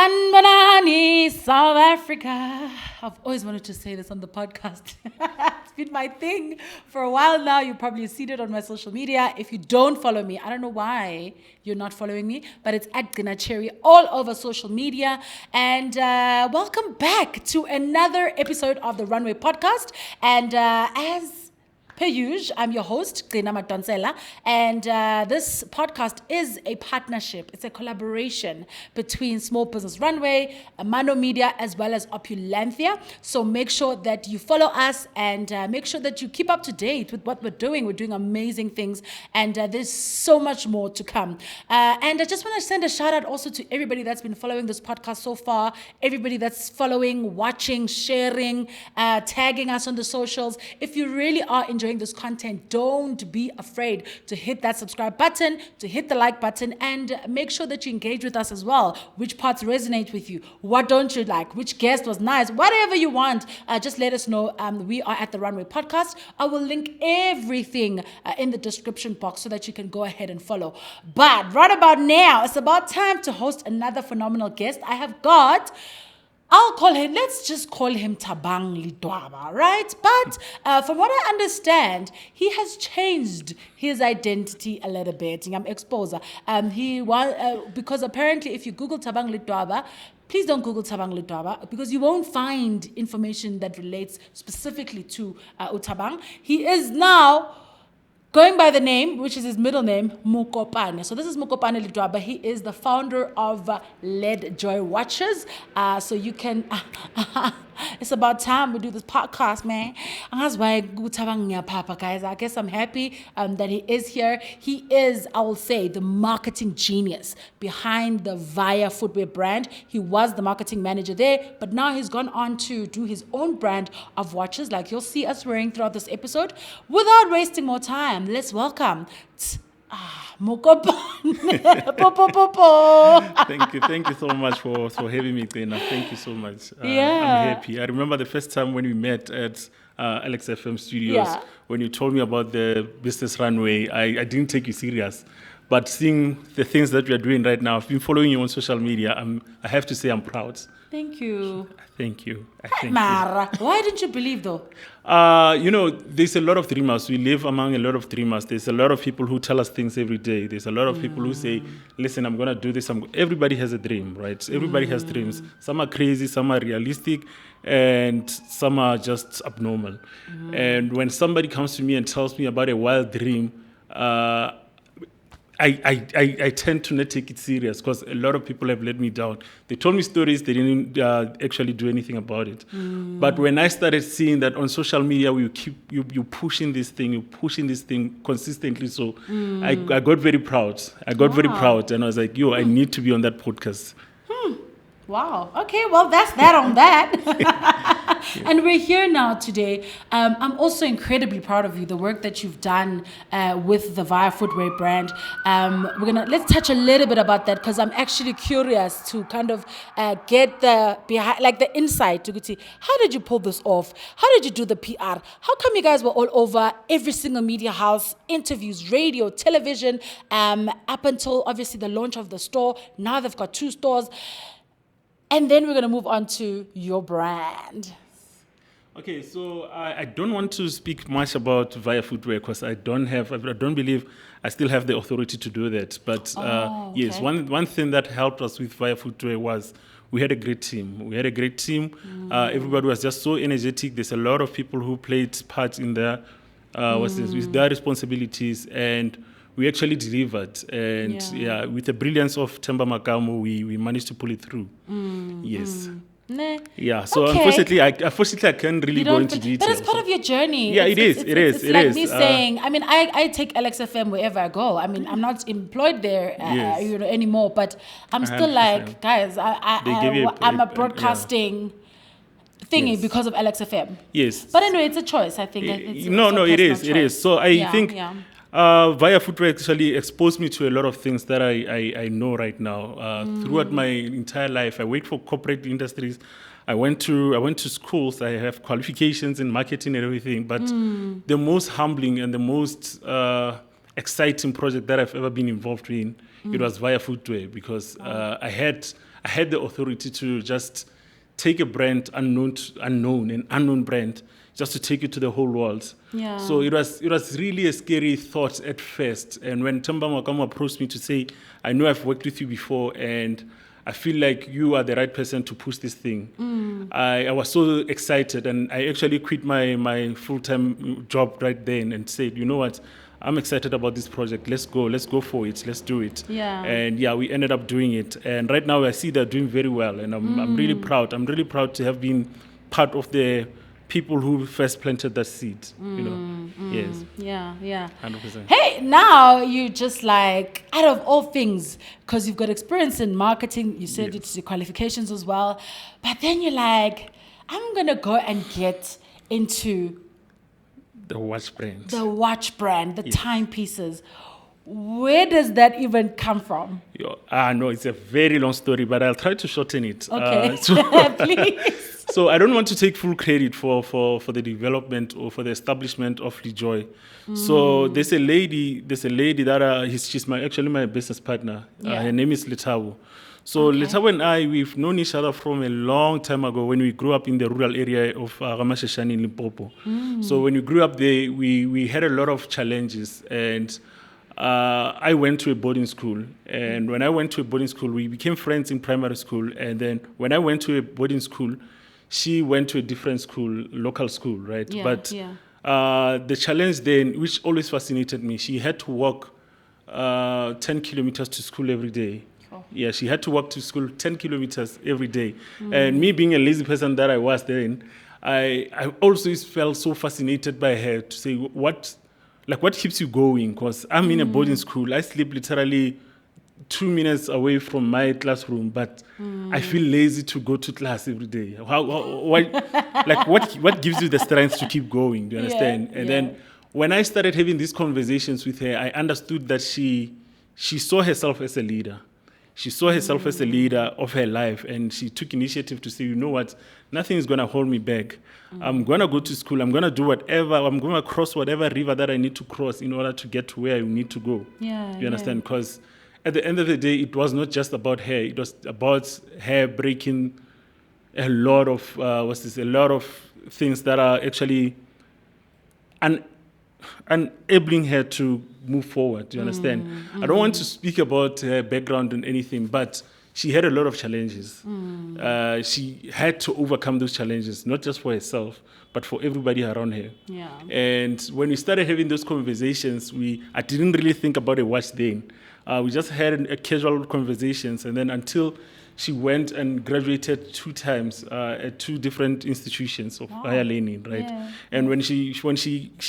Sanbanani, South Africa. I've always wanted to say this on the podcast. It's been my thing for a while now. You've probably seen it on my social media. If you don't follow me, I don't know why you're not following me, but it's at Gina Cherry all over social media. And welcome back to another episode of the Runway Podcast. And as per usual, I'm your host, Gina Matonsela, and this podcast is a partnership. It's a collaboration between Small Business Runway, Mano Media, as well as Opulentia. So make sure that you follow us and make sure that you keep up to date with what we're doing. We're doing amazing things, and there's so much more to come. And I just want to send a shout out also to everybody that's been following this podcast so far, everybody that's following, watching, sharing, tagging us on the socials. If you really are enjoying this content, don't be afraid to hit that subscribe button, to hit the like button, and make sure that you engage with us as well. Which parts resonate with you? What don't you like? Which guest was nice? Whatever you want, just let us know. We are at the Runway Podcast. I will link everything in the description box so that you can go ahead and follow. But right about now, it's about time to host another phenomenal guest. I have got, let's just call him Thabang Ledwaba, right? But from what I understand, he has changed his identity a little bit. I'm exposer. Because apparently if you Google Thabang Ledwaba, please don't Google Thabang Ledwaba because you won't find information that relates specifically to Thabang. He is now going by the name, which is his middle name, Mokopane. So this is Mokopane Ledwaba. He is the founder of Led Joy Watches. So you can, it's about time we do this podcast, man. And that's why Papa, guys. I guess I'm happy that he is here. He is, I will say, the marketing genius behind the Via footwear brand. He was the marketing manager there, but now he's gone on to do his own brand of watches, like you'll see us wearing throughout this episode. Without wasting more time, let's welcome Mokopane. Thank you so much for having me, Dana. Thank you so much. Yeah. I'm happy. I remember the first time when we met at Alex FM Studios, when you told me about the business runway, I didn't take you serious. But seeing the things that we are doing right now, I've been following you on social media. I have to say I'm proud. Thank you. Thank you. Mara, why didn't you believe though? There's a lot of dreamers. We live among a lot of dreamers. There's a lot of people who tell us things every day. There's a lot of people who say, listen, I'm going to do this. Everybody has a dream, right? Everybody has dreams. Some are crazy, some are realistic, and some are just abnormal. And when somebody comes to me and tells me about a wild dream, I tend to not take it serious because a lot of people have let me down. They told me stories, they didn't actually do anything about it. But when I started seeing that on social media, you pushing this thing consistently, so I got very proud. Very proud, and I was like, I need to be on that podcast. Wow. Okay, well, that's that on that. And we're here now today. I'm also incredibly proud of you, the work that you've done with the Via footwear brand. Let's touch a little bit about that because I'm actually curious to kind of get the insight to see how did you pull this off? How did you do the PR? How come you guys were all over every single media house, interviews, radio, television, up until obviously the launch of the store? Now they've got 2 stores. And then we're going to move on to your brand. Okay, so I don't want to speak much about Via footwear because I don't believe I still have the authority to do that. But yes, one thing that helped us with Via footwear was we had a great team. Everybody was just so energetic. There's a lot of people who played part in their with their responsibilities, and we actually delivered. And with the brilliance of Themba Makamo, we managed to pull it through. Yes. Yeah, so unfortunately I can't really go into details. But it's part of your journey. Yeah, it is. It's like me saying, I take LXFM wherever I go. I'm not employed there anymore, but I'm still 100%. Like, guys, I'm a broadcasting thingy because of LXFM. Yes. But anyway, it's a choice, I think. It is. So I think Via footwear actually exposed me to a lot of things that I know right now. Throughout my entire life, I worked for corporate industries. I went to schools. I have qualifications in marketing and everything. But the most humbling and the most exciting project that I've ever been involved in, it was Via footwear because I I had the authority to just take a brand an unknown brand, just to take it to the whole world. Yeah. So it was really a scary thought at first. And when Themba Makamo approached me to say, I know I've worked with you before and I feel like you are the right person to push this thing. I was so excited, and I actually quit my full-time job right then and said, you know what, I'm excited about this project. Let's go for it. Let's do it. Yeah. And we ended up doing it. And right now I see they're doing very well. And I'm really proud. I'm really proud to have been part of the people who first planted that seed, Yes. Yeah. 100%. Hey, now you just like, out of all things, because you've got experience in marketing, you said it's your qualifications as well, but then you're like, I'm going to go and get into The watch brand. The timepieces. Where does that even come from? No, it's a very long story, but I'll try to shorten it. Okay, please. So I don't want to take full credit for the development or for the establishment of Lijoy. So there's a lady that she's actually my business partner. Her name is Letabo. So Letabo and I, we've known each other from a long time ago when we grew up in the rural area of Ramashashani in Limpopo. So when we grew up there, we had a lot of challenges, and I went to a boarding school. And when I went to a boarding school, we became friends in primary school. And then when I went to a boarding school, she went to a different school, local school, right? The challenge then, which always fascinated me, she had to walk 10 kilometers to school every day. Yeah, she had to walk to school 10 kilometers every day. And me being a lazy person that I was then, I also felt so fascinated by her to say, what keeps you going? Because I'm in a boarding school. I sleep literally 2 minutes away from my classroom, but I feel lazy to go to class every day. What gives you the strength to keep going? Do you understand? Then when I started having these conversations with her, I understood that she saw herself as a leader. She saw herself as a leader of her life, and she took initiative to say, you know what, nothing is going to hold me back. I'm going to go to school. I'm going to do whatever. I'm going to cross whatever river that I need to cross in order to get to where I need to go. You understand? Because at the end of the day, it was not just about her. It was about her breaking a lot of things that are actually enabling her to move forward. Do you understand? I don't want to speak about her background and anything, but she had a lot of challenges. She had to overcome those challenges, not just for herself, but for everybody around her. And when we started having those conversations, I didn't really think about a watch then. We just had a casual conversations, and then until she went and graduated 2 times at 2 different institutions of higher learning, right? And when she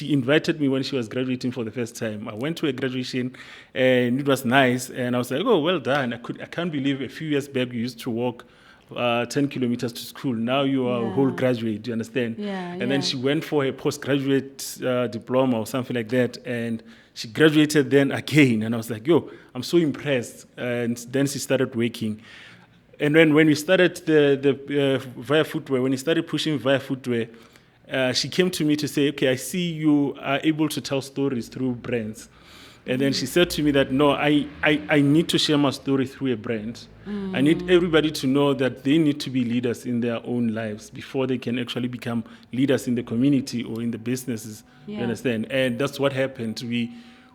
invited me when she was graduating for the first time, I went to a graduation, and it was nice, and I was like, oh, well done. I can't believe a few years back you used to walk 10 kilometers to school. Now you are a whole graduate, do you understand? And then she went for a postgraduate diploma or something like that, and she graduated then again, and I was like, yo, I'm so impressed. And then she started working. And then when we started the Via Footwear, when we started pushing Via Footwear, she came to me to say, okay, I see you are able to tell stories through brands. And then she said to me that, no, I need to share my story through a brand. I need everybody to know that they need to be leaders in their own lives before they can actually become leaders in the community or in the businesses. You understand? And that's what happened.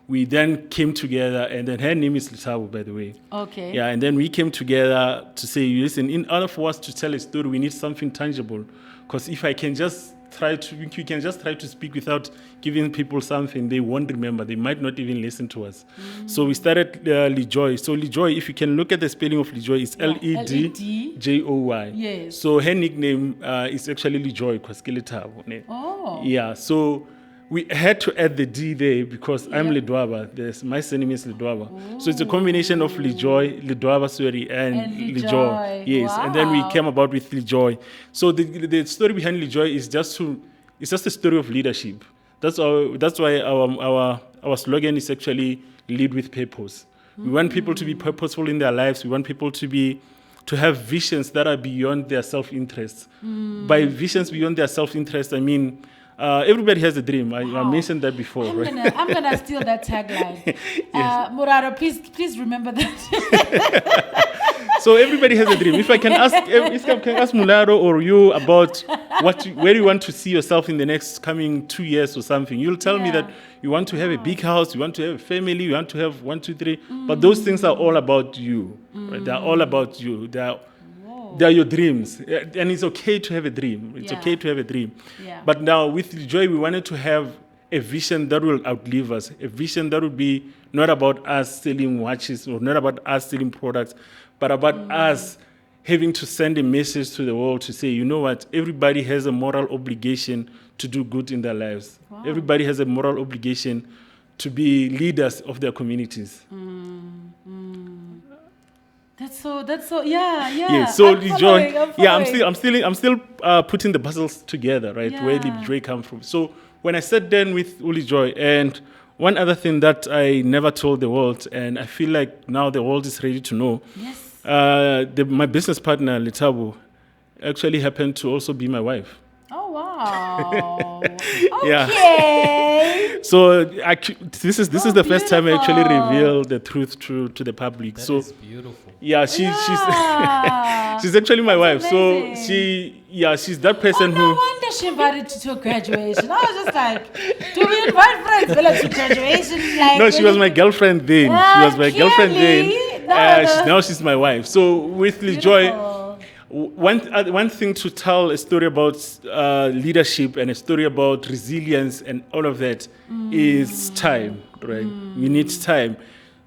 We then came together, and then her name is Letabo, by the way. Okay. Yeah, and then we came together to say, listen, in order for us to tell a story, we need something tangible. Because if you can just try to speak without giving people something, they won't remember. They might not even listen to us. So we started Lijoy. So Lijoy, if you can look at the spelling of Lijoy, it's Ledjoy. Yes. So her nickname is actually Lijoy, because Letabo. Oh. Yeah, so we had to add the D there because I'm Ledwaba. My surname is Ledwaba. So it's a combination of Lijoy, Ledwaba, and Lijoy. Yes, wow. And then we came about with Lijoy. So the story behind Lijoy is just a story of leadership. That's why our slogan is actually lead with purpose. We want people to be purposeful in their lives. We want people to have visions that are beyond their self-interest. By visions beyond their self-interest, I mean, everybody has a dream. I mentioned that before. I'm gonna steal that tagline. Muraro, please remember that. So everybody has a dream. If I can ask Mularo or you about where you want to see yourself in the next coming 2 years or something, you'll tell me that you want to have a big house, you want to have a family, you want to have 1, 2, 3. But those things are all about you. Right? They're all about you. They are your dreams. And it's okay to have a dream. It's okay to have a dream. Yeah. But now with Joy, we wanted to have a vision that will outlive us, a vision that would be not about us selling watches or not about us selling products, but about us having to send a message to the world to say, you know what, everybody has a moral obligation to do good in their lives. Wow. Everybody has a moral obligation to be leaders of their communities. That's so, yeah. So Joy, I'm still putting the puzzles together, right? Yeah. Where did Joy come from? So when I sat down with Uli Joy, and one other thing that I never told the world, and I feel like now the world is ready to know. Yes. My business partner, Letabo, actually happened to also be my wife. Oh, wow. Yeah. Okay. So this is the first time I actually revealed the truth to the public. That so is beautiful. Yeah, she's actually my wife. amazing. So she's that person No who. wonder she invited you to a graduation. I was just like, do we invite friends to graduation? Like, No, she was my girlfriend then. She was my girlfriend then. Now she's my wife. So with Joy, one thing to tell a story about leadership and a story about resilience and all of that is time, right? We need time.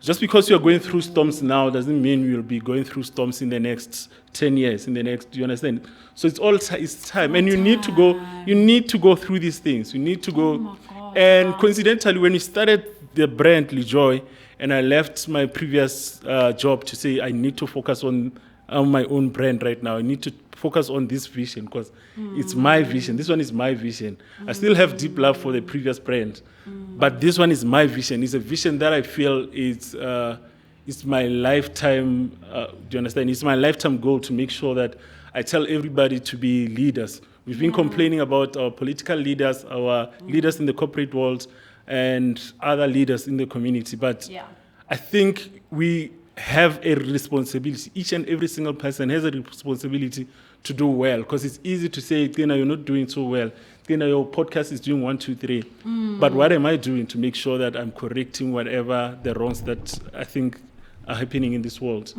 Just because you're going through storms now doesn't mean you'll be going through storms in the next 10 years, do you understand? So it's time. And you need to go through these things. You need to go. And coincidentally, when we started the brand Joy, and I left my previous job to say I need to focus on my own brand right now. I need to focus on this vision because it's my vision. This one is my vision. I still have deep love for the previous brand, but this one is my vision. It's a vision that I feel it's my lifetime. Do you understand? It's my lifetime goal to make sure that I tell everybody to be leaders. We've been complaining about our political leaders, our leaders in the corporate world, and other leaders in the community. But I think we have a responsibility. Each and every single person has a responsibility to do well, because it's easy to say, Tina, you're not doing so well. Tina, your podcast is doing 1, 2, 3. But what am I doing to make sure that I'm correcting whatever the wrongs that I think are happening in this world?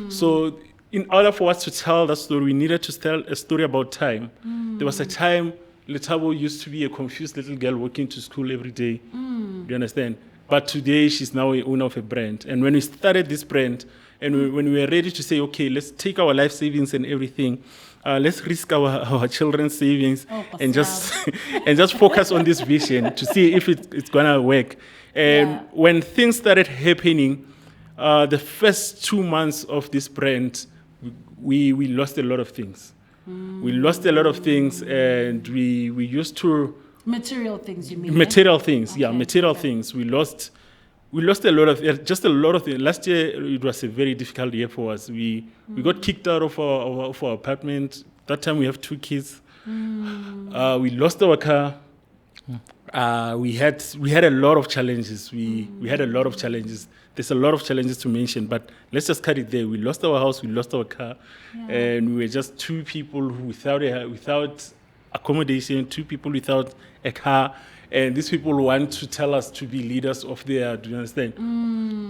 So in order for us to tell that story, we needed to tell a story about time. There was a time Letabo used to be a confused little girl walking to school every day. Do you understand? But today, she's now a owner of a brand. And when we started this brand, and when we were ready to say, okay, let's take our life savings and everything, let's risk our children's savings and just focus on this vision to see if it's going to work. And when things started happening, the first 2 months of this brand, we lost a lot of things. We lost a lot of things, and we used to... Material things, you mean? Material things, material things. We lost a lot of things. Last year, it was a very difficult year for us. We got kicked out of our apartment. That time, we have 2 kids. We lost our car. We had a lot of challenges. We had a lot of challenges. There's a lot of challenges to mention, but let's just cut it there. We lost our house. We lost our car, and we were just 2 people without accommodation, 2 people without a car, and these people want to tell us to be leaders of their, do you understand?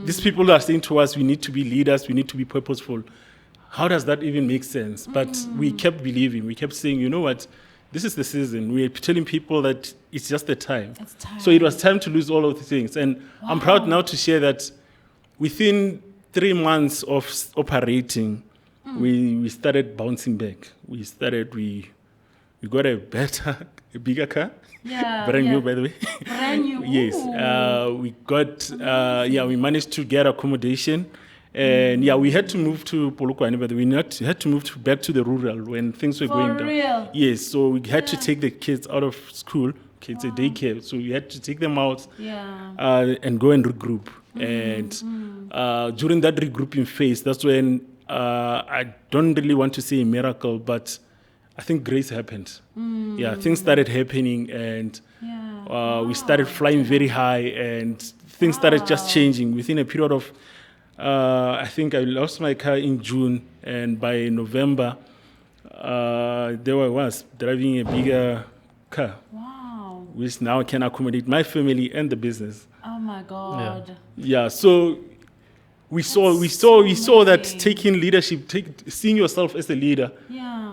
These people are saying to us, we need to be leaders, we need to be purposeful. How does that even make sense? But we kept believing, we kept saying, you know what, this is the season. We're telling people that it's just the time. It's time. So it was time to lose all of the things. And I'm proud now to share that within 3 months of operating, we started bouncing back. We got a bigger car. Brand new, by the way. Brand new. Yes. We got, we managed to get accommodation. And we had to move to Polokwane, but we had to move back to the rural when things were going down. For real? Yes, so we had to take the kids out of school. Okay, it's a daycare, so we had to take them out and go and regroup. And during that regrouping phase, that's when I don't really want to say a miracle, but I think grace happened. Things started happening, and we started flying very high, and things started just changing within a period of I think I lost my car in June, and by November, there I was driving a bigger car. Wow. Which now can accommodate my family and the business. Oh my God. Yeah. So we saw that taking leadership, seeing yourself as a leader,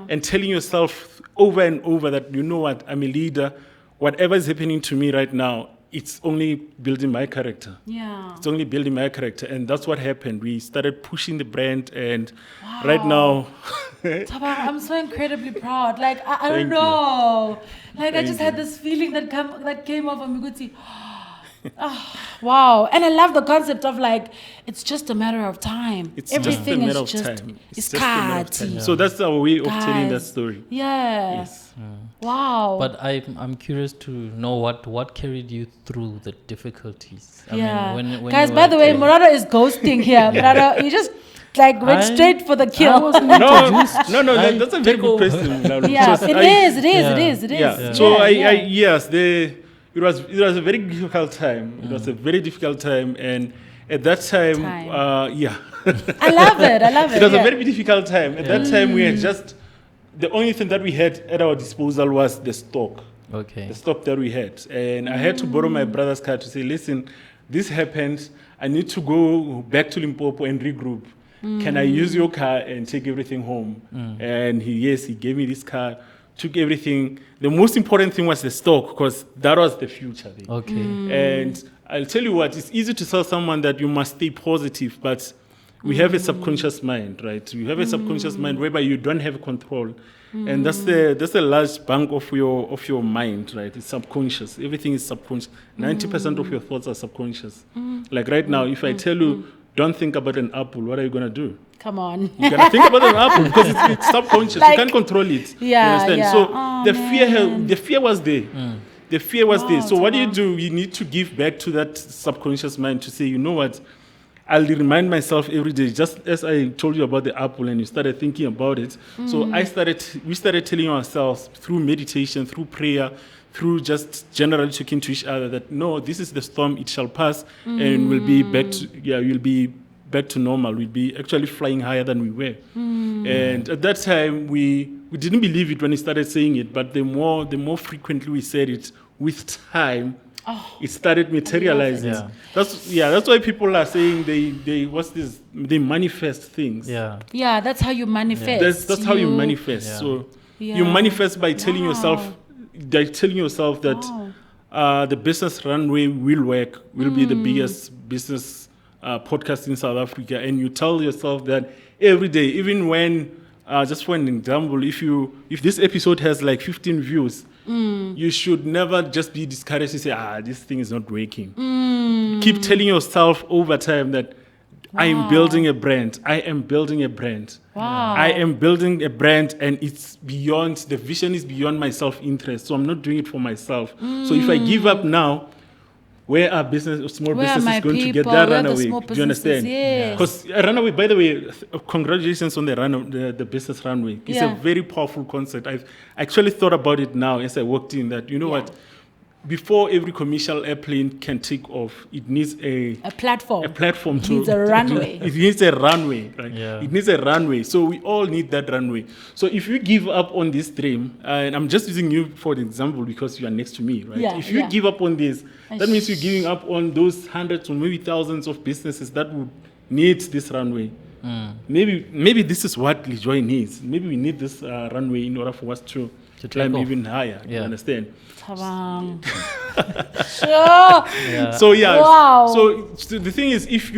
and telling yourself over and over that, you know what, I'm a leader. Whatever is happening to me right now, it's only building my character. Yeah. It's only building my character. And that's what happened. We started pushing the brand, and right now... Thaba, I'm so incredibly proud. Like, I don't know. Like, I just had this feeling that came over me. Wow. And I love the concept of, like, it's just a matter of time. Everything is just time. It's just a matter of time. So that's our way of telling that story. Yeah. Yes. Wow. But I'm curious to know what carried you through the difficulties. I mean, when guys, by the way, Murado is ghosting here. Murado, you just went straight for the kill. No, that's a very good question. Yeah, it is. Yeah. So it was a very difficult time. It was a very difficult time, and at that time. I love it. It was a very difficult time. At that time, we had just. The only thing that we had at our disposal was the stock. Okay. The stock that we had. And I had to borrow my brother's car to say, listen, this happened. I need to go back to Limpopo and regroup. Can I use your car and take everything home? And he gave me this car, took everything. The most important thing was the stock, because that was the future. Okay. And I'll tell you what, it's easy to tell someone that you must stay positive, but we have a subconscious mind, right? You have a subconscious mind whereby you don't have control, and that's a large bank of your mind, right? It's subconscious. Everything is subconscious. 90% of your thoughts are subconscious. Like right now, if I tell you, don't think about an apple, what are you gonna do? Come on. You're gonna think about an apple because it's subconscious. You can't control it. Yeah, you understand? yeah. So the fear was there. The fear was there. So what do? You need to give back to that subconscious mind to say, you know what? I'll remind myself every day, just as I told you about the apple and you started thinking about it. So we started telling ourselves through meditation, through prayer, through just generally talking to each other that, no, this is the storm, it shall pass, and we'll be back to, you'll be back to normal. We'll be actually flying higher than we were. And at that time, we didn't believe it when we started saying it, but the more frequently we said it, with time, it started materializing. That's why people are saying they manifest things. Yeah, that's how you manifest. That's how you manifest. So you manifest by telling yourself that the business runway will work, will be the biggest business podcast in South Africa, and you tell yourself that every day, even when just for an example, if this episode has like 15 views, you should never just be discouraged and say, this thing is not working. Keep telling yourself over time that I am building a brand. I am building a brand. I am building a brand, and it's beyond, the vision is beyond my self-interest. So I'm not doing it for myself. So if I give up now, where are small businesses going to get that runaway? Do you understand? Because a runaway, by the way, congratulations on the business runway. It's a very powerful concept. I've actually thought about it now as I walked in that, you know what? Before every commercial airplane can take off, it needs a platform. It needs a runway. It needs a runway. Right? It needs a runway. So we all need that runway. So if you give up on this dream, and I'm just using you for the example because you are next to me, right? If you give up on this, that means you're giving up on those hundreds or maybe thousands of businesses that would need this runway. Maybe this is what LeJoy needs. Maybe we need this runway in order for us to climb even higher. You understand? Sure. So wow. So the thing is, if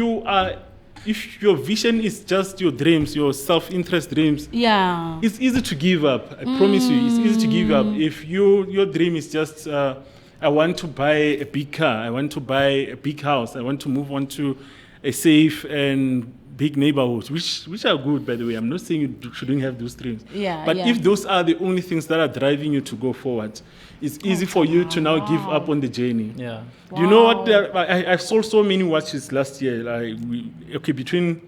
your vision is just your dreams, your self-interest dreams, it's easy to give up. I promise you, it's easy to give up. If your dream is just I want to buy a big car, I want to buy a big house, I want to move on to a safe and big neighborhoods, which are good, by the way. I'm not saying you shouldn't have those dreams. But if those are the only things that are driving you to go forward, it's easy for you to now give up on the journey. Do you know what? I sold so many watches last year. Between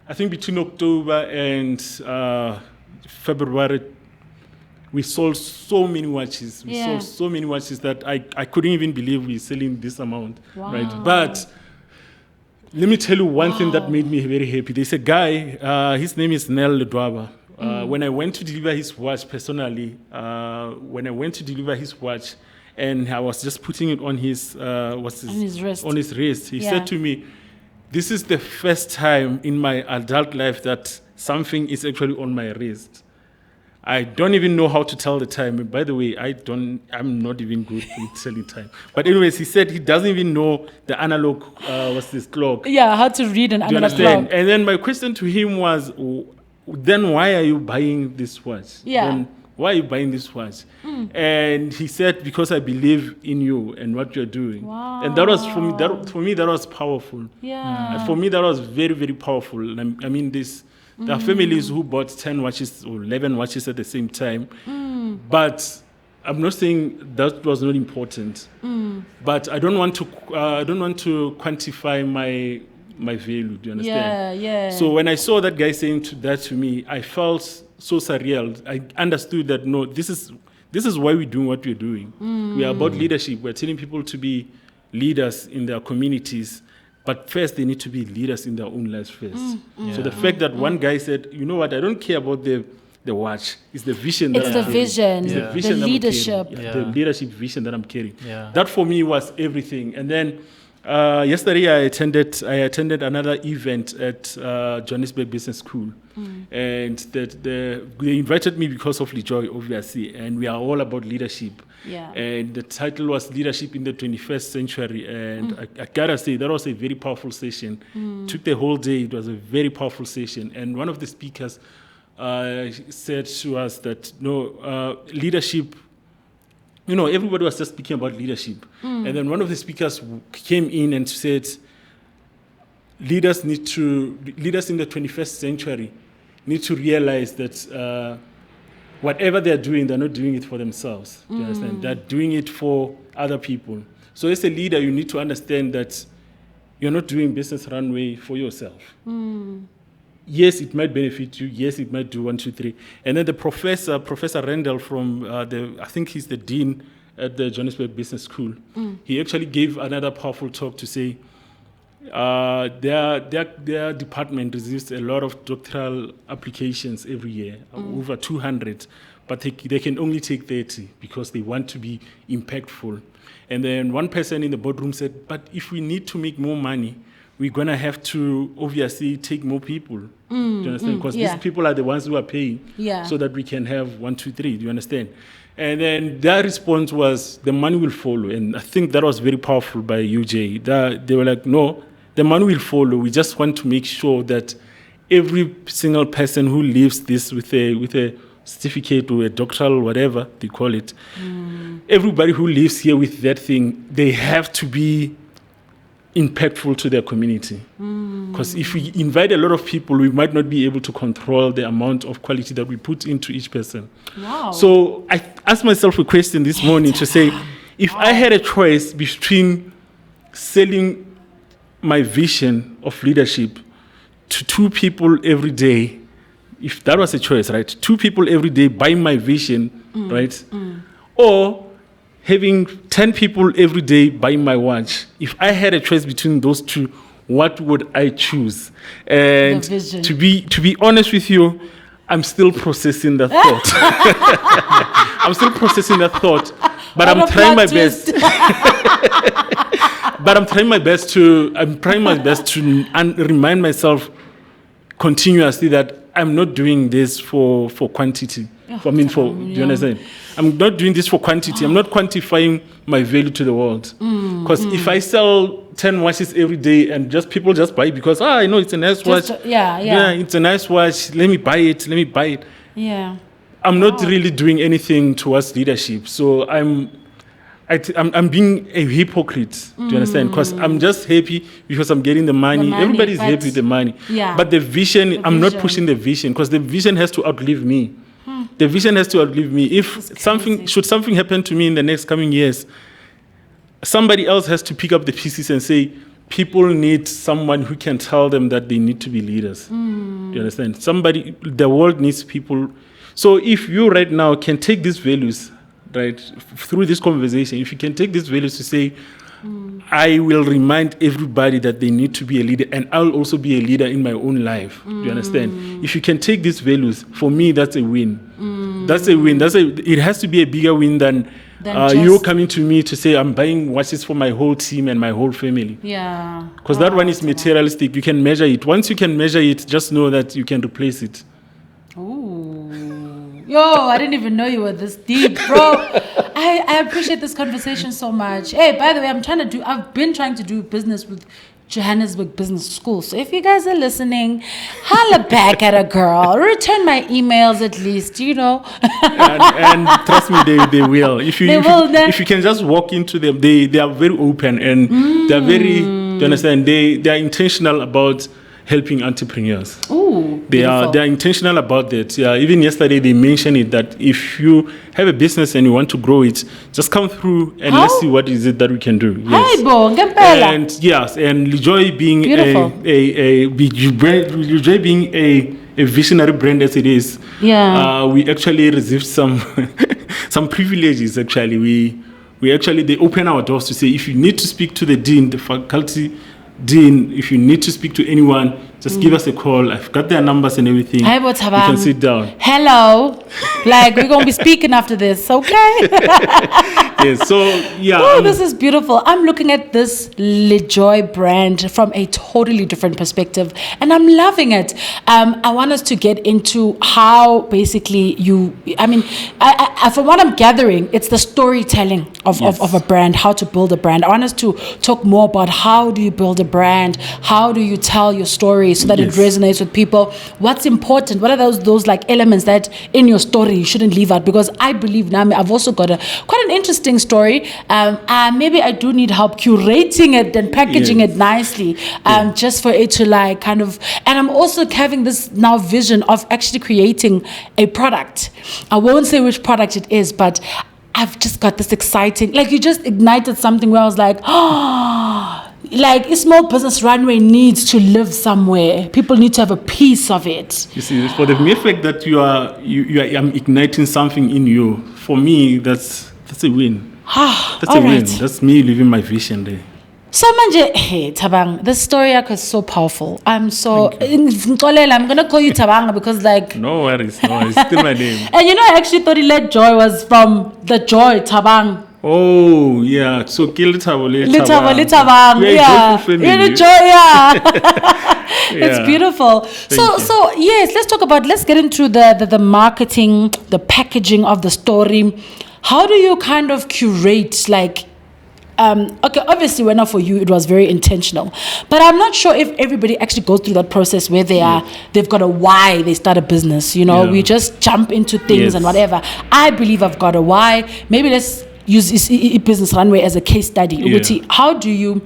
October and February, we sold so many watches. We sold so many watches that I couldn't even believe we're selling this amount, right? But Let me tell you one thing that made me very happy. There's a guy, his name is Ledwaba. When I went to deliver his watch personally, and I was just putting it on his wrist, he said to me, "This is the first time in my adult life that something is actually on my wrist. I don't even know how to tell the time. By the way, I'm not even good with telling time. But anyways, he said he doesn't even know the analog, clock. Yeah, how to read an analog understand? clock. And then my question to him was, then why are you buying this watch? Yeah. Then why are you buying this watch? And he said, because I believe in you and what you're doing. Wow. And that was, for me, that was powerful. Yeah. For me, that was very, very powerful. I mean, there are families who bought 10 watches or 11 watches at the same time. But I'm not saying that was not important. But I don't want to quantify my value. Do you understand? Yeah. So when I saw that guy saying that to me, I felt so surreal. I understood that no, this is why we're doing what we're doing. We are about leadership. We're telling people to be leaders in their communities. But first, they need to be leaders in their own lives first. So the fact that one guy said, you know what, I don't care about the watch. It's the vision that I'm carrying. It's the vision, the leadership. The leadership vision that I'm carrying. Yeah. That for me was everything. And then yesterday I attended another event at Johannesburg Business School. And they invited me because of Lijoy, obviously. And we are all about leadership. Yeah. And the title was Leadership in the 21st Century. And I gotta say, that was a very powerful session. Took the whole day. It was a very powerful session. And one of the speakers said to us that, leadership, everybody was just speaking about leadership. And then one of the speakers came in and said, leaders in the 21st century need to realize that whatever they're doing, they're not doing it for themselves. Do you understand? They're doing it for other people. So as a leader, you need to understand that you're not doing Business Runway for yourself. Yes, it might benefit you. Yes, it might do 1, 2, 3. And then the Professor Randall from I think he's the dean at the Johannesburg Business School. He actually gave another powerful talk to say their department receives a lot of doctoral applications every year, over 200, but they can only take 30 because they want to be impactful. And then one person in the boardroom said, but if we need to make more money, we're going to have to obviously take more people. Do you understand? Because these people are the ones who are paying so that we can have 1, 2, 3. Do you understand? And then their response was, the money will follow. And I think that was very powerful by UJ. They were like, no, the money will follow. We just want to make sure that every single person who leaves this with a certificate or a doctoral, whatever they call it, everybody who lives here with that thing, they have to be impactful to their community. Because if we invite a lot of people, we might not be able to control the amount of quality that we put into each person. Wow. So I asked myself a question this morning to say, if I had a choice between selling my vision of leadership to 2 people every day, if that was a choice, right? 2 people every day buying my vision, right? Or having 10 people every day buying my watch. If I had a choice between those 2, what would I choose? And to be honest with you, I'm still processing that thought. I'm still processing that thought, but I'm trying my best. But I'm trying my best to remind myself continuously that I'm not doing this for quantity. Do you understand? I'm not doing this for quantity. I'm not quantifying my value to the world. Because if I sell 10 watches every day and people just buy it because, I know it's a nice watch. Yeah, it's a nice watch. Let me buy it. Yeah. I'm not really doing anything towards leadership. So I'm being a hypocrite. Do you understand? Because I'm just happy because I'm getting the money. Everybody's happy with the money. Yeah. But the vision, I'm not pushing the vision because the vision has to outlive me. The vision has to outlive me. If something happen to me in the next coming years, somebody else has to pick up the pieces and say, people need someone who can tell them that they need to be leaders. Do you understand? The world needs people. So if you right now can take these values, right, through this conversation, if you can take these values to say, I will remind everybody that they need to be a leader, and I'll also be a leader in my own life. Do you understand? If you can take these values, for me, that's a win. That's a win. It has to be a bigger win than you coming to me to say, I'm buying watches for my whole team and my whole family. Yeah. Because that one is materialistic. You can measure it. Once you can measure it, just know that you can replace it. Ooh. Yo, I didn't even know you were this deep, bro. I appreciate this conversation so much. Hey, by the way, I've been trying to do business with Johannesburg Business School. So if you guys are listening, holla back at a girl. Return my emails at least, and trust me, they will. If you can just walk into them, they are very open and they are very, do you understand? They are intentional about helping entrepreneurs. Ooh, they are intentional about that. Yeah, even yesterday they mentioned it that if you have a business and you want to grow it, just come through and let's see what is it that we can do. Yes. And yes, and enjoy being a visionary brand as it is. Yeah. We actually received some privileges. Actually, they open our doors to say if you need to speak to the dean, the faculty dean, if you need to speak to anyone, just give us a call. I've got their numbers and everything. We can sit down. Hello. We're going to be speaking after this, okay? Yes, so, yeah. Oh, this is beautiful. I'm looking at this LeJoy brand from a totally different perspective, and I'm loving it. I want us to get into how basically from what I'm gathering, it's the storytelling of a brand, how to build a brand. I want us to talk more about how do you build a brand, how do you tell your story so that it resonates with people, what's important, what are those like elements that in your story you shouldn't leave out, because I believe now I've also got quite an interesting story. Maybe I do need help curating it and packaging it nicely, just for it to like kind of, and I'm also having this now vision of actually creating a product. I won't say which product it is, but I've just got this exciting, like you just ignited something where I was like, like a small business Runway needs to live somewhere. People need to have a piece of it. You see, for the mere fact that I'm igniting something in you, for me, that's a win. That's a win. That's me living my vision there. So manje, hey Tabang, this story arc is so powerful. I'm going to call you Tabang because like... No worries, it's still my name. And I actually thought Joy was from the Joy, Tabang. Oh, yeah. So, Lithabang. Yeah. Really joy, yeah. It's beautiful. Thank so yes, let's get into the marketing, the packaging of the story. How do you kind of curate, like, okay, obviously, for you, it was very intentional. But I'm not sure if everybody actually goes through that process where they've got a why they start a business. We just jump into things and whatever. I believe I've got a why. Maybe let's use Business Runway as a case study. How do you,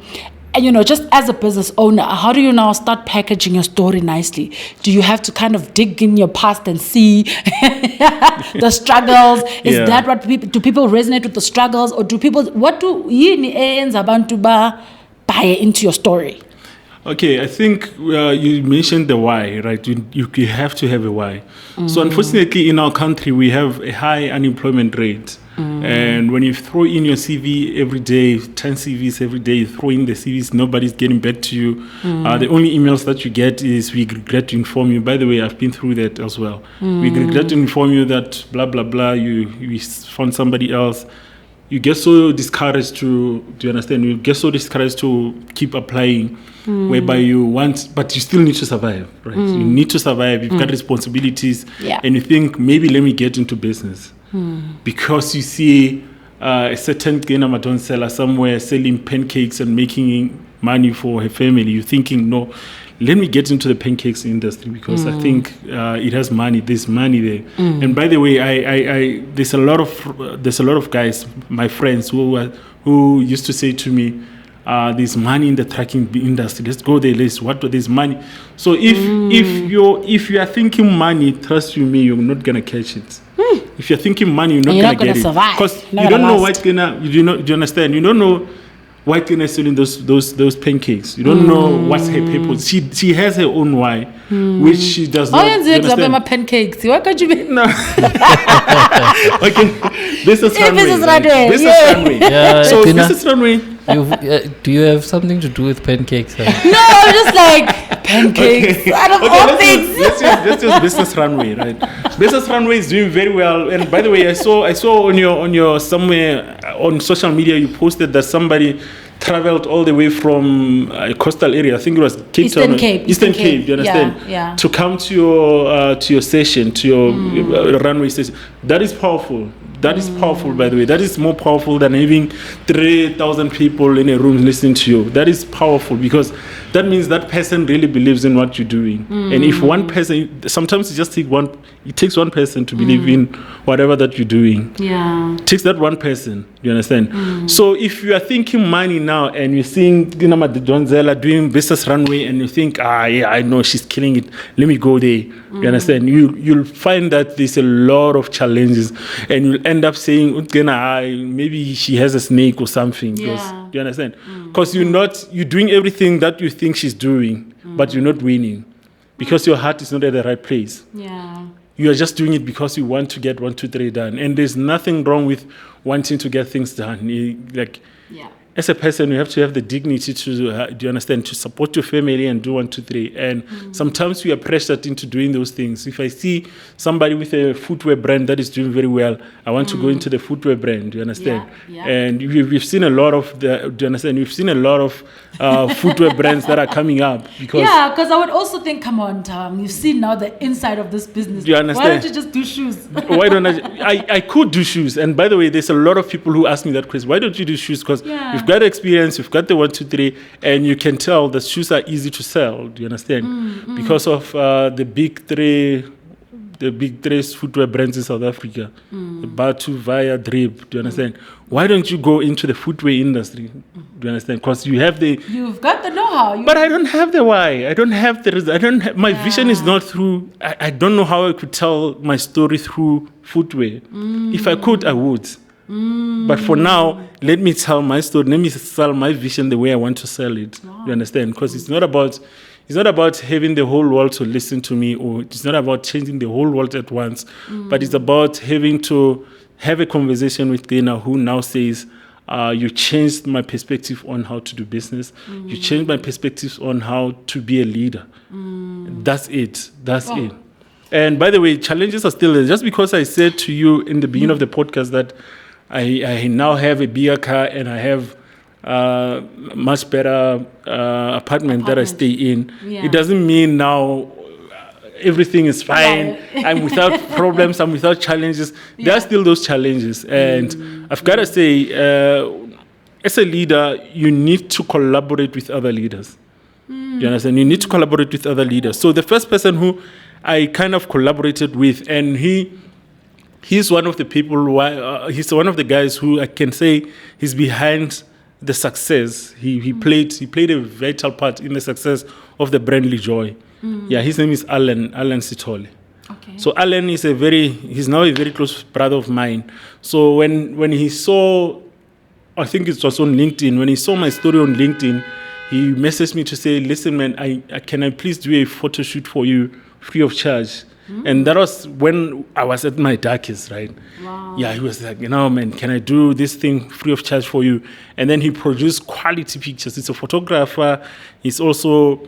just as a business owner, how do you now start packaging your story nicely? Do you have to kind of dig in your past and see the struggles? Is that what do people resonate with the struggles, or what do abantu buy into your story? Okay, I think you mentioned the why, right? You have to have a why. So unfortunately, in our country, we have a high unemployment rate. And when you throw in your CV every day, 10 CVs every day, you throw in the CVs, nobody's getting back to you. The only emails that you get is, we regret to inform you. By the way, I've been through that as well. We regret to inform you that blah, blah, blah, you found somebody else. You get so discouraged do you understand? You get so discouraged to keep applying, whereby you want, but you still need to survive, right? You need to survive. You've got responsibilities, and you think, maybe let me get into business. Because you see a certain Madon seller somewhere selling pancakes and making money for her family. You're thinking, no, let me get into the pancakes industry because I think it has money. There's money there. And by the way, I there's a lot of guys, my friends, who used to say to me, there's money in the trucking industry. Let's go there. There's money. So if you are thinking money, trust you me, you're not gonna catch it. If you're thinking money, you're not gonna get survive. It because you don't know what's gonna. Do you understand? You don't know why Tina is selling those pancakes. You don't know what's her purpose. She has her own why, which she does not. My pancakes. What could you mean? No. Okay, this is Runway. Runway. So Business Runway. Do you have something to do with pancakes? No, I'm just like pancakes. Okay. Out of all things. Let's use Business Runway, right? Business Runway is doing very well. And by the way, I saw on your somewhere on social media you posted that somebody traveled all the way from a coastal area. I think it was Eastern Cape. Eastern Cape. You understand? Yeah. To come to your session, to your runway session. That is powerful. That is powerful, by the way. That is more powerful than having 3,000 people in a room listening to you. That is powerful because that means that person really believes in what you're doing. And if one person, sometimes it takes one person to believe in whatever that you're doing. Yeah. It takes that one person. You understand? So if you are thinking money now and you're seeing Donzella doing Business Runway and you think, yeah, I know she's killing it. Let me go there. You understand? You'll find that there's a lot of challenges and you'll end up saying, maybe she has a snake or something. Yeah. You understand? Because you're doing everything that you think she's doing, but you're not winning because your heart is not at the right place. Yeah. You are just doing it because you want to get 1, 2, 3 done. And there's nothing wrong with wanting to get things done. As a person, you have to have the dignity to, do you understand, to support your family and do 1, 2, 3. And sometimes we are pressured into doing those things. If I see somebody with a footwear brand that is doing very well, I want to go into the footwear brand. Do you understand? Yeah. And we've seen a lot of do you understand? We've seen a lot of footwear brands that are coming up because I would also think, come on, Tom, you've seen now the inside of this business. Do you understand? Why don't you just do shoes? Why don't I could do shoes. And by the way, there's a lot of people who ask me that question. Why don't you do shoes? Because you've got experience, you've got the 1, 2, 3, and you can tell the shoes are easy to sell. Do you understand? Because of the big three footwear brands in South Africa, Batu, Via, Drip. Do you understand? Why don't you go into the footwear industry? Do you understand? Because you've got the know-how. But I don't have the why. I don't have the my vision is not through. I don't know how I could tell my story through footwear. If I could, I would. But for now, let me tell my story. Let me sell my vision the way I want to sell it. Wow. You understand? Because it's not about having the whole world to listen to me, or it's not about changing the whole world at once. But it's about having to have a conversation with Dana, who now says, you changed my perspective on how to do business. You changed my perspective on how to be a leader. That's it. That's it. And by the way, challenges are still there. Just because I said to you in the beginning of the podcast that I now have a bigger car and I have much better apartment that I stay in, it doesn't mean now everything is fine. I'm without problems. I'm without challenges. There are still those challenges. And I've got to say, as a leader, you need to collaborate with other leaders. You understand? You need to collaborate with other leaders. So the first person who I kind of collaborated with, and he's one of the people he's one of the guys who I can say he's behind the success. He played a vital part in the success of the brand Joy. Yeah, his name is Alan Sithole. Okay. So Alan is he's now a very close brother of mine. So when he saw, I think it was on LinkedIn, when he saw my story on LinkedIn, he messaged me to say, listen man, can I please do a photo shoot for you free of charge? And that was when I was at my darkest, right? Wow. Yeah, he was like, man, can I do this thing free of charge for you? And then he produced quality pictures. He's a photographer. He's also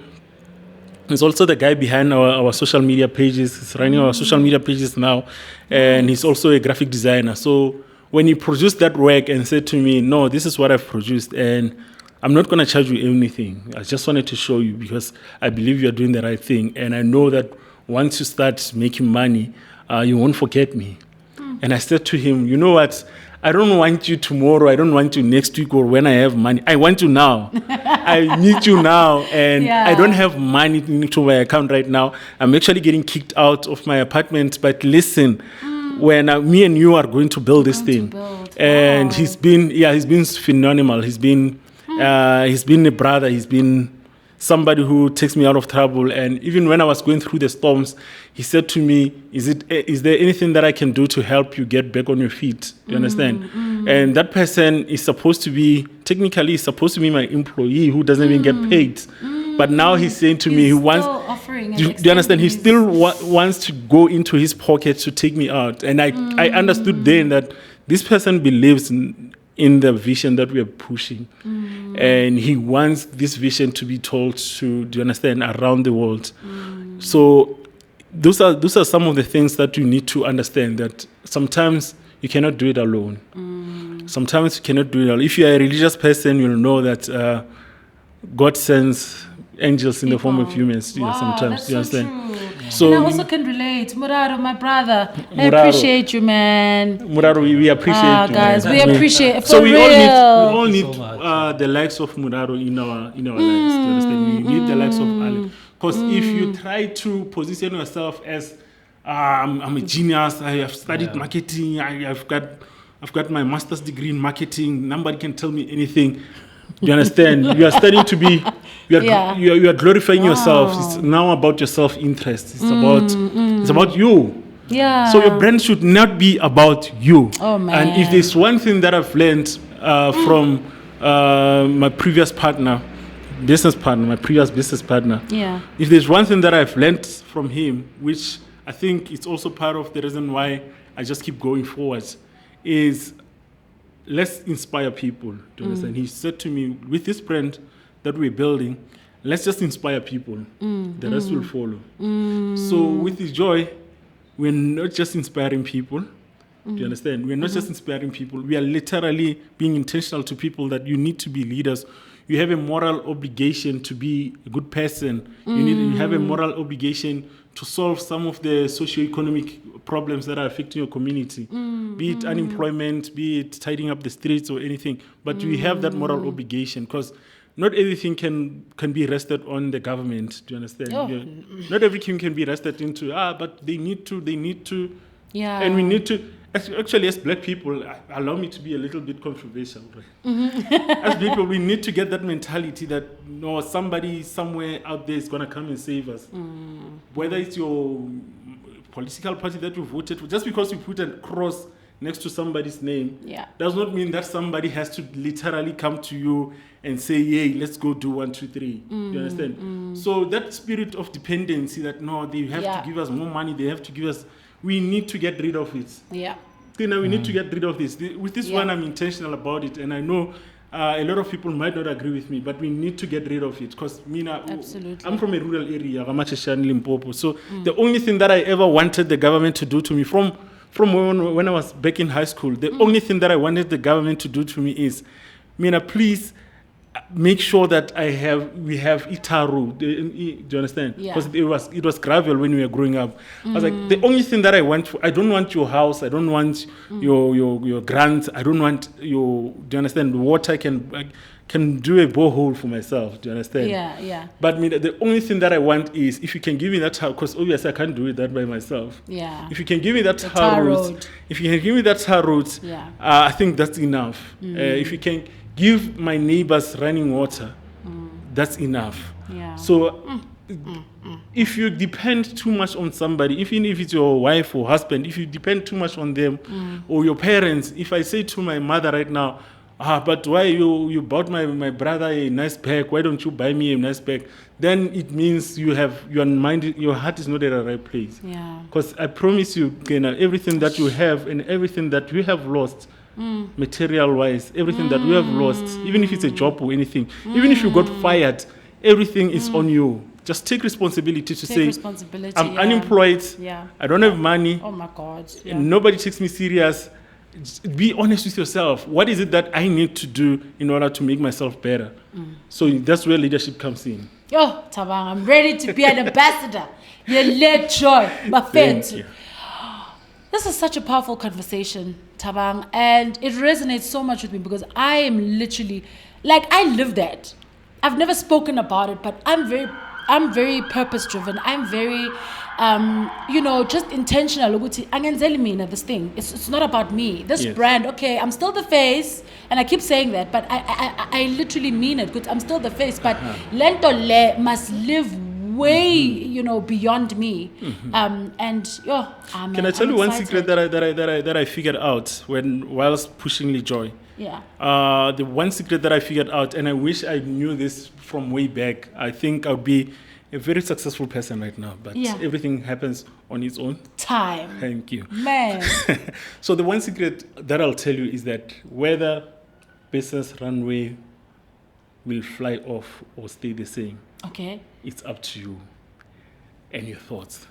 the guy behind our social media pages. He's running our social media pages now. And he's also a graphic designer. So when he produced that work and said to me, no, this is what I've produced, and I'm not going to charge you anything. I just wanted to show you because I believe you're doing the right thing. And I know that once you start making money, you won't forget me. And I said to him, you know what? I don't want you tomorrow. I don't want you next week or when I have money. I want you now. I need you now. And I don't have money into my account right now. I'm actually getting kicked out of my apartment. But listen, when me and you are going to build this thing. And he's been phenomenal. He's been a brother. He's been somebody who takes me out of trouble. And even when I was going through the storms, he said to me, is there anything that I can do to help you get back on your feet? Do you understand? And that person is supposed to be my employee who doesn't even get paid. But now he's saying to me, he wants, do you understand? He still wants to go into his pocket to take me out. And I understood then that this person believes in the vision that we are pushing. And he wants this vision to be told to, do you understand, around the world. So those are some of the things that you need to understand, that sometimes you cannot do it alone. Sometimes you cannot do it alone. If you are a religious person, you'll know that God sends angels in the form of humans. Wow, sometimes, that's you so understand? true. So and I also can relate. Muraro, my brother. I Muraro. appreciate you, man. Muraro, we appreciate you, guys, man. we appreciate for So we real. all need Thank you so much. the likes of Muraro in our lives. Do you understand? We need the likes of Ali. Because if you try to position yourself as I'm a genius, I have studied marketing, I've got my master's degree in marketing, nobody can tell me anything. You understand? You are starting to be, you are glorifying yourself. It's now about your self-interest. It's about you. Yeah. So your brand should not be about you. Oh, man. And if there's one thing that I've learned from my previous business partner, Yeah. if there's one thing that I've learned from him, which I think it's also part of the reason why I just keep going forward, is let's inspire people. Do you understand? He said to me, with this brand that we're building, let's just inspire people. The rest will follow. So with this joy, we're not just inspiring people. Do you understand? We're not just inspiring people. We are literally being intentional to people that you need to be leaders. You have a moral obligation to be a good person. You have a moral obligation to solve some of the socio-economic problems that are affecting your community, be it unemployment, be it tidying up the streets or anything. But you have that moral obligation, because not everything can be rested on the government. Do you understand? Oh. Not everything can be rested into, but they need to. Yeah. And we need to, actually as black people, allow me to be a little bit controversial. Right? As people, we need to get that mentality that somebody somewhere out there is going to come and save us. Whether it's your political party that you voted for, just because you put a cross next to somebody's name, does not mean that somebody has to literally come to you and say, "Hey, let's go do 1, 2, 3." You understand? So that spirit of dependency, that they have to give us more money, they have to give us. We need to get rid of it. Yeah. We need to get rid of this. With this one, I'm intentional about it, and I know a lot of people might not agree with me, but we need to get rid of it, because Absolutely. I'm from a rural area, Ramacheshan, Limpopo. So the only thing that I ever wanted the government to do to me from when I was back in high school, the only thing that I wanted the government to do to me is, please make sure that we have Itaru. Do you understand? Because it was gravel when we were growing up. I was like, the only thing that I don't want your house, I don't want your grants, I don't want your, do you understand, water. Can do a borehole for myself. Do you understand? Yeah. But the only thing that I want is, if you can give me that house, because obviously I can't do it that by myself. Yeah. If you can give me that tar route, I think that's enough. If you can give my neighbors running water, that's enough. Yeah. So if you depend too much on somebody, even if it's your wife or husband, if you depend too much on them, or your parents, if I say to my mother right now, but why you bought my brother a nice bag, why don't you buy me a nice bag? Then it means your heart is not at the right place. Yeah. Because I promise you, Kena, everything that you have and everything that you have lost, material-wise, everything that we have lost, even if it's a job or anything, even if you got fired, everything is on you. Just take responsibility to say, I'm unemployed, I don't have money, oh my God, nobody takes me serious. Be honest with yourself. What is it that I need to do in order to make myself better? So that's where leadership comes in. Oh, Tabang, I'm ready to be an ambassador. You led joy, my friend. Thank you. This is such a powerful conversation, Tabang, and it resonates so much with me, because I am literally, I live that. I've never spoken about it, but I'm very purpose driven. I'm very, just intentional. This thing, it's not about me. This brand, okay, I'm still the face, and I keep saying that, but I literally mean it, because I'm still the face, but Lento Le must live way, beyond me. Can I tell you one secret that I figured out whilst pushing LeJoy? Yeah. The one secret that I figured out, and I wish I knew this from way back, I think I would be a very successful person right now, but everything happens on its own time. Thank you. Man. So the one secret that I'll tell you is that whether business runway will fly off or stay the same. Okay. It's up to you and your thoughts,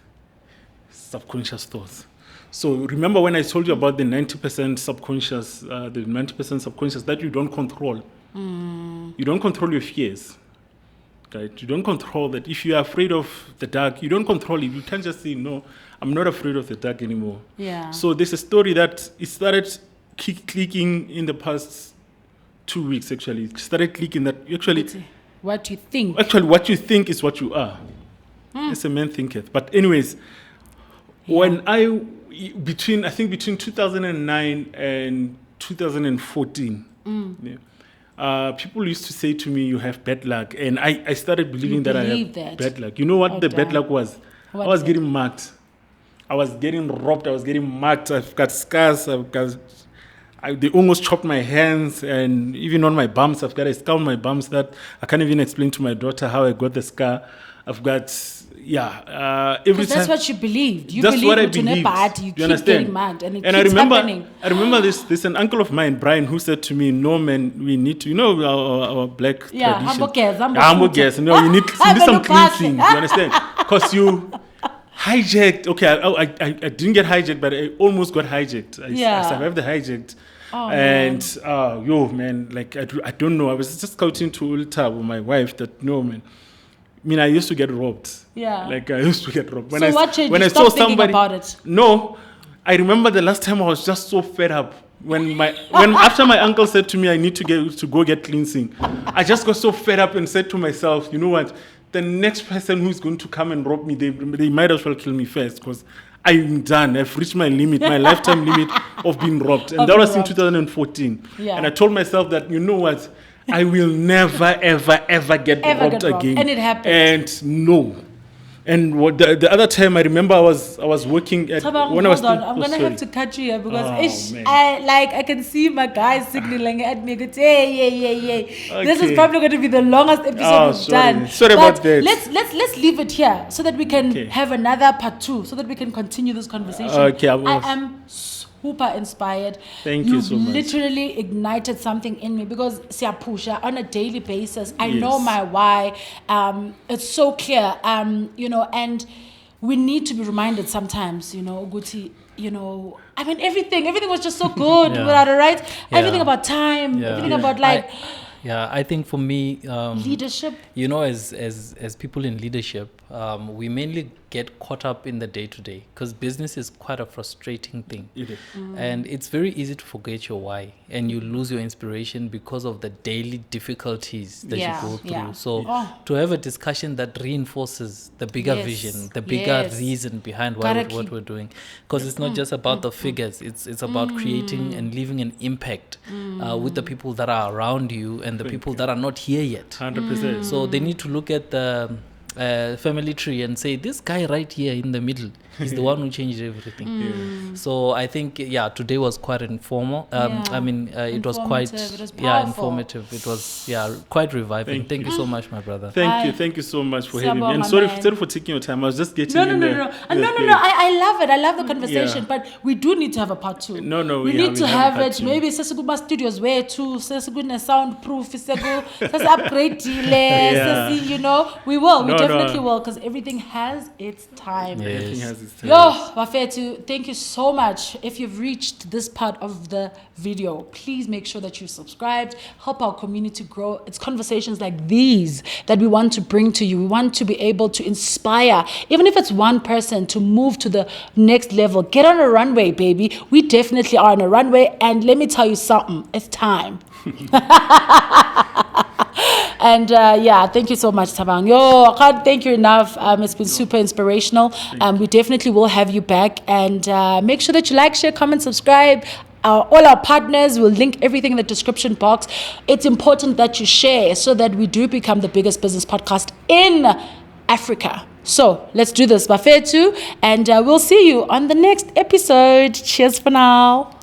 subconscious thoughts. So remember when I told you about the 90% subconscious, that you don't control. You don't control your fears. Right? You don't control that. If you are afraid of the dark, you don't control it. You can't just say, no, I'm not afraid of the dark anymore. Yeah. So there's a story that it started clicking in the past 2 weeks, actually. It started clicking that actually... What you think. Actually, what you think is what you are. As a man thinketh. But anyways, when between 2009 and 2014, people used to say to me, you have bad luck. And I started believing that I have bad luck. You know what bad luck was? I was getting mugged. I was getting robbed. I was getting mugged. I've got scars. They almost chopped my hands, and even on my bumps, I've got a scar on my bumps that I can't even explain to my daughter how I got the scar. I've got, every time. That's what you believed. That's what I believed. You keep getting mad, and I remember, happening. I remember there's an uncle of mine, Brian, who said to me, no, man, we need to, our black tradition. Hamburgers. No, you need some cleansing. You understand? Because you... hijacked. Okay, I didn't get hijacked, but I almost got hijacked. I survived the hijacked. Man, like I don't know. I was just scouting to Ulta with my wife that no, man. I mean, I used to get robbed. Yeah. Like I used to get robbed. When I saw somebody about it. No, I remember the last time I was just so fed up. When after my uncle said to me I need to go get cleansing, I just got so fed up and said to myself, you know what? The next person who's going to come and rob me, they might as well kill me first because I'm done. I've reached my limit, my lifetime limit of being robbed. And that was in 2014. Yeah. And I told myself that, you know what? I will never, ever get robbed again. And it happened. And no. And the other time I remember I was working at when I was I'm gonna have to cut you here because I can see my guys signaling at me. Hey. Okay. This is probably going to be the longest episode we've done. Sorry about that. Let's leave it here so that we can have another part 2, so that we can continue this conversation. Okay, I am super inspired. Thank you so much. You've literally ignited something in me because siyapusha on a daily basis. I know my why. It's so clear. And we need to be reminded sometimes, Guti, I mean, everything was just so good without it, right? Yeah. Everything about time, everything about I think for me, leadership. As people in leadership, we mainly get caught up in the day-to-day because business is quite a frustrating thing. It is. And it's very easy to forget your why, and you lose your inspiration because of the daily difficulties that you go through. Yeah. So to have a discussion that reinforces the bigger vision, the bigger reason behind what we're doing, because it's not just about the figures, it's about creating and leaving an impact with the people that are around you and the people that are not here yet. 100%. So they need to look at the family tree and say, this guy right here in the middle is the one who changed everything. So I think today was quite informal. It was quite informative. It was quite reviving. Thank you so much, my brother. Thank you so much for having me. And sorry for taking your time. I was just getting No. I love it. I love the conversation, but we do need to have a part 2. No, we need to have it. Maybe Sesuguma Studios where too. Sesuguna soundproof. Sesuguna upgrade. We will. We definitely will, because everything has its time. Everything has its time. Yo, Wafetu, thank you so much. If you've reached this part of the video, please make sure that you subscribed. Help our community grow. It's conversations like these that we want to bring to you. We want to be able to inspire, even if it's one person, to move to the next level. Get on a runway, baby. We definitely are on a runway, and let me tell you something. It's time. And thank you so much, Thabang. I can't thank you enough. It's been super inspirational. We definitely will have you back. And make sure that you like, share, comment, subscribe. All our partners, will link everything in the description box. It's important that you share so that we do become the biggest business podcast in Africa. So let's do this, Bafetu. And we'll see you on the next episode. Cheers for now.